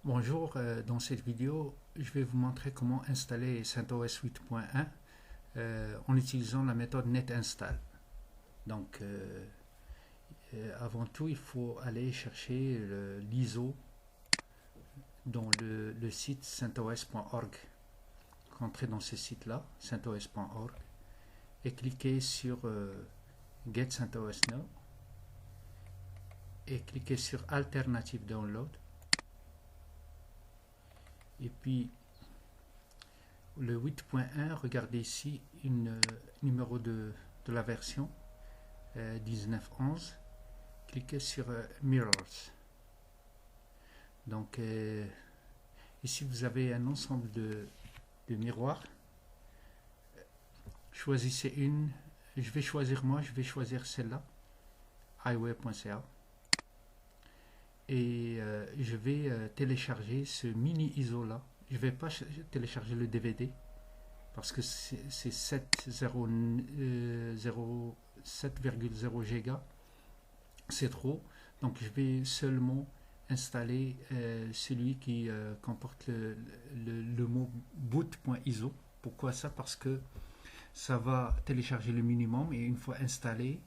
Bonjour, dans cette vidéo, je vais vous montrer comment installer CentOS 8.1 en utilisant la méthode netinstall. Donc, avant tout, il faut aller chercher l'ISO dans le site centos.org. Entrez dans ce site-là, centos.org, et cliquez sur Get CentOS Now et cliquez sur Alternative Download. Et puis le 8.1, regardez ici une numéro de la version 19.11. Cliquez sur Mirrors. Donc ici vous avez un ensemble de miroirs. Choisissez une. Je vais choisir celle-là, highway.ca. Et je vais télécharger ce mini ISO là. Je ne vais pas télécharger le DVD parce que c'est 7,0 giga, c'est trop. Donc je vais seulement installer celui qui comporte le mot boot.iso. Pourquoi ça? Parce que ça va télécharger le minimum et une fois installé,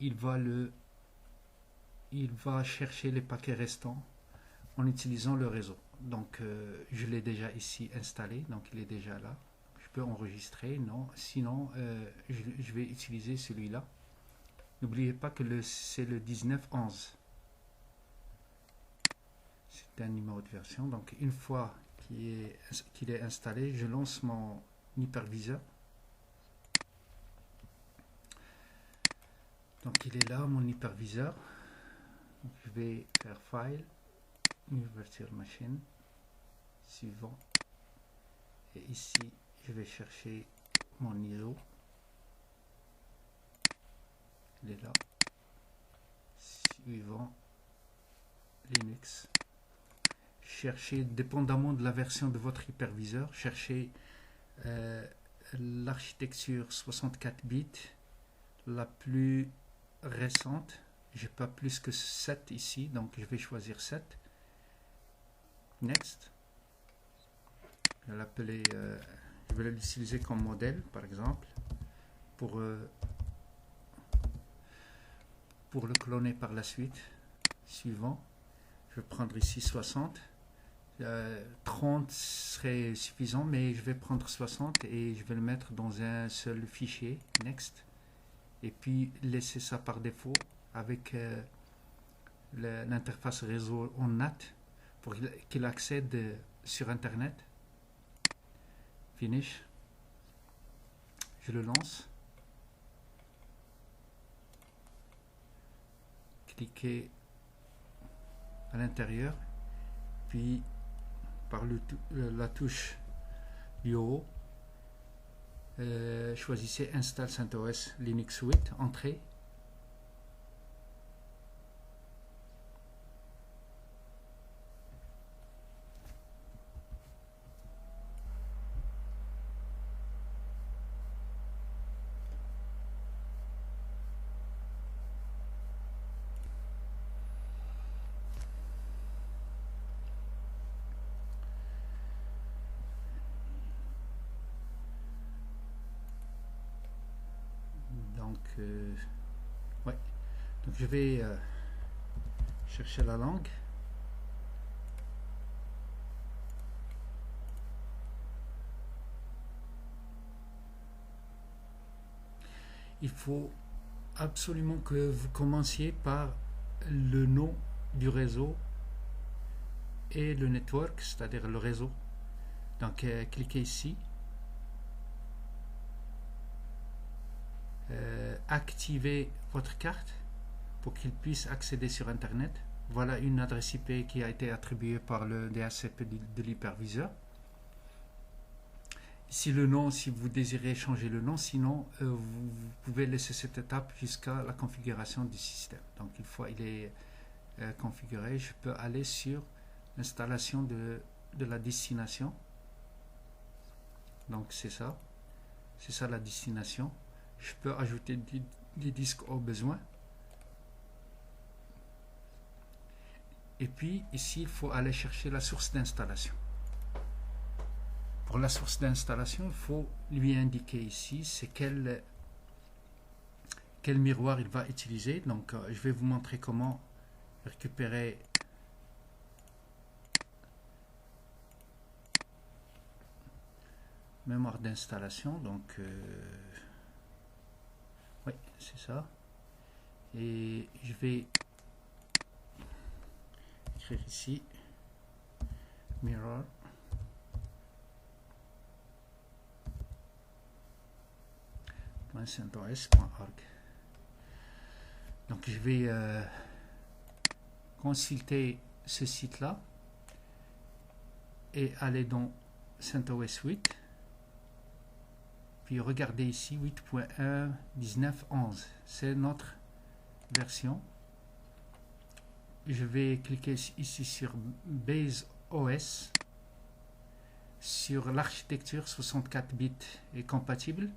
il va chercher les paquets restants en utilisant le réseau. Donc je l'ai déjà ici installé, donc il est déjà là. Je peux enregistrer, non, sinon je vais utiliser celui-là. N'oubliez pas que c'est le 19.11. C'est un numéro de version. Donc une fois qu'il est installé, je lance mon hyperviseur. Donc il est là, mon hyperviseur. Donc, je vais faire File, New Virtual Machine, suivant. Et ici, je vais chercher mon ISO. Il est là. Suivant, Linux. Cherchez, dépendamment de la version de votre hyperviseur, cherchez l'architecture 64 bits, la plus récente. J'ai pas plus que 7 ici, donc je vais choisir 7. Next. Je vais l'appeler, je vais l'utiliser comme modèle, par exemple, pour le cloner par la suite. Suivant. Je vais prendre ici 60. 30 serait suffisant, mais je vais prendre 60 et je vais le mettre dans un seul fichier. Next. Et puis laisser ça par défaut avec l'interface réseau en NAT pour qu'il accède sur Internet. Finish. Je le lance. Cliquez à l'intérieur, puis par la touche du haut, choisissez Install CentOS Linux 8, Entrée. Ouais. Donc je vais chercher la langue. Il faut absolument que vous commenciez par le nom du réseau et le network, c'est-à-dire le réseau. Donc cliquez ici. Activez votre carte pour qu'il puisse accéder sur Internet. Voilà une adresse IP qui a été attribuée par le DHCP de l'hyperviseur. Ici le nom, si vous désirez changer le nom, sinon vous pouvez laisser cette étape jusqu'à la configuration du système. Donc une fois il est configuré, je peux aller sur l'installation de la destination. Donc c'est ça la destination. Je peux ajouter des disques au besoin. Et puis ici, il faut aller chercher la source d'installation. Pour la source d'installation, il faut lui indiquer ici c'est quel miroir il va utiliser. Donc je vais vous montrer comment récupérer mémoire d'installation. Donc oui, c'est ça. Et je vais écrire ici mirror .centos.org. Donc je vais consulter ce site là et aller dans CentOS 8, puis regardez ici 8.1.19.11, c'est notre version. Je vais cliquer ici sur Base OS, sur l'architecture 64 bits est compatible,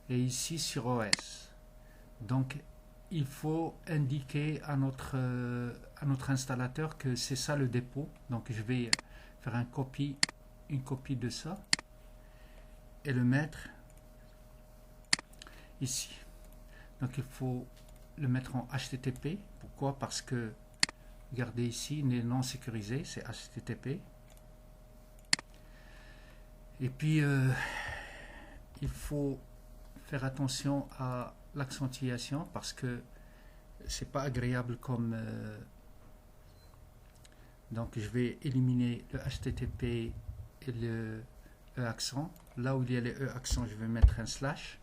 et ici sur OS. Donc il faut indiquer à notre installateur que c'est ça le dépôt. Donc je vais faire une copie de ça et le mettre ici. Donc il faut le mettre en HTTP. Pourquoi? Parce que regardez ici, il est non sécurisé, c'est HTTP. Et puis il faut faire attention à l'accentuation parce que c'est pas agréable comme donc je vais éliminer le HTTP et le E accent. Là où il y a les E accent, je vais mettre un slash.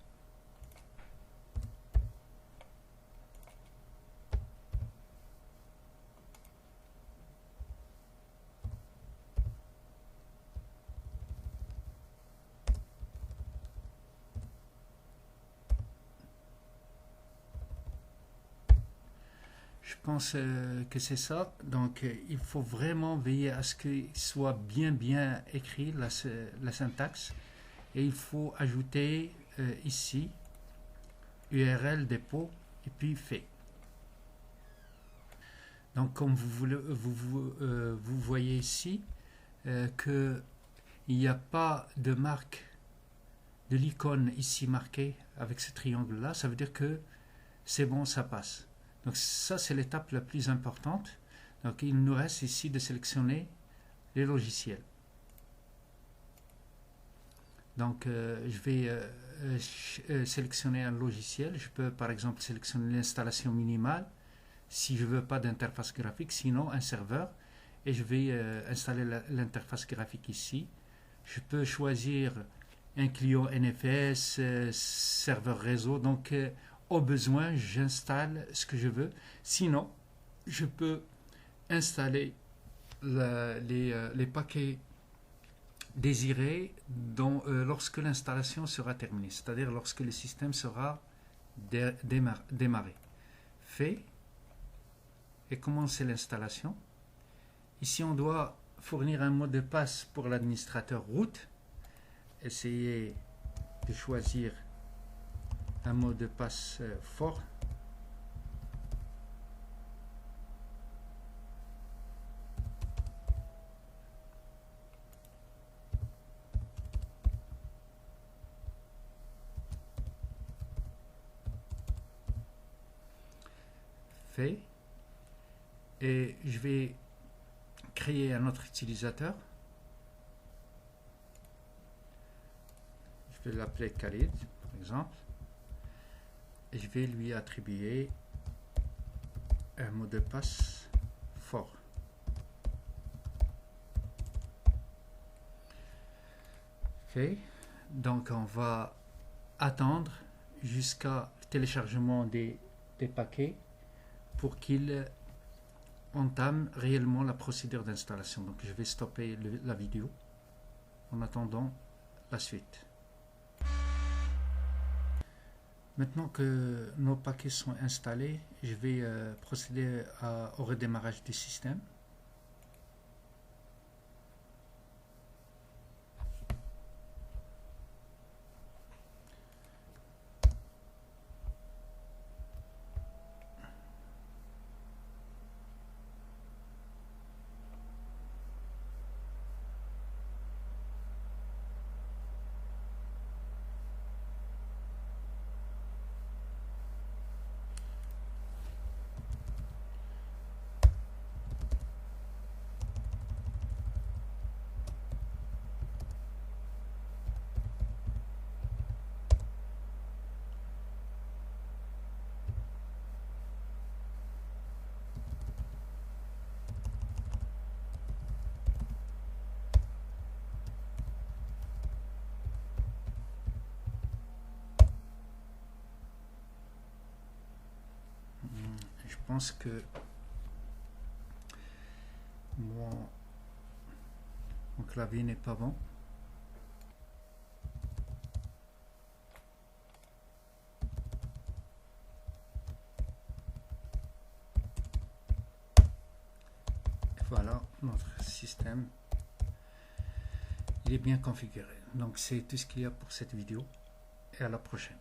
Je pense que c'est ça. Donc il faut vraiment veiller à ce qu'il soit bien écrit la syntaxe, et il faut ajouter ici URL dépôt et puis fait. Donc comme vous voyez ici que il n'y a pas de marque de l'icône ici marquée avec ce triangle là, ça veut dire que c'est bon, ça passe. Donc ça c'est l'étape la plus importante. Donc il nous reste ici de sélectionner les logiciels. Donc je vais sélectionner un logiciel. Je peux par exemple sélectionner l'installation minimale si je ne veux pas d'interface graphique, sinon un serveur, et je vais installer l'interface graphique ici. Je peux choisir un client NFS, serveur réseau, donc au besoin j'installe ce que je veux. Sinon je peux installer les paquets désirés lorsque l'installation sera terminée, c'est-à-dire lorsque le système sera démarré. Fait et commencer l'installation. Ici on doit fournir un mot de passe pour l'administrateur root. Essayez de choisir un mot de passe fort. Fait. Et je vais créer un autre utilisateur. Je vais l'appeler Khalid, par exemple. Et je vais lui attribuer un mot de passe fort. Fait. Donc on va attendre jusqu'à le téléchargement des paquets pour qu'il entame réellement la procédure d'installation. Donc je vais stopper la vidéo en attendant la suite. Maintenant que nos paquets sont installés, je vais procéder au redémarrage du système. pense que mon clavier n'est pas bon. Voilà, notre système, il est bien configuré. Donc c'est tout ce qu'il y a pour cette vidéo et à la prochaine.